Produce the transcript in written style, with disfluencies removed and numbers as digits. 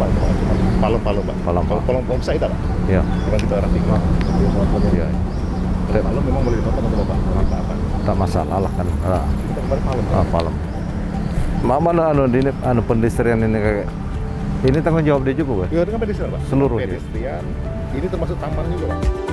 Pak, cuma palem-palem Pak. Palem, Kalau Pak. kolong besar itu Pak. Iya. Bukan kita orang tinggal. Iya. Palem memang boleh dipotong atau Bapak? Apa? Tak masalah lah kan. Kita kemarin palem. Palem. Mana ini pendestrian ini kayak ini tanggung jawab dia juga, Pak. Iya, itu kan pedestrian Pak. Seluruhnya. Pedestrian. Ini termasuk taman juga Pak.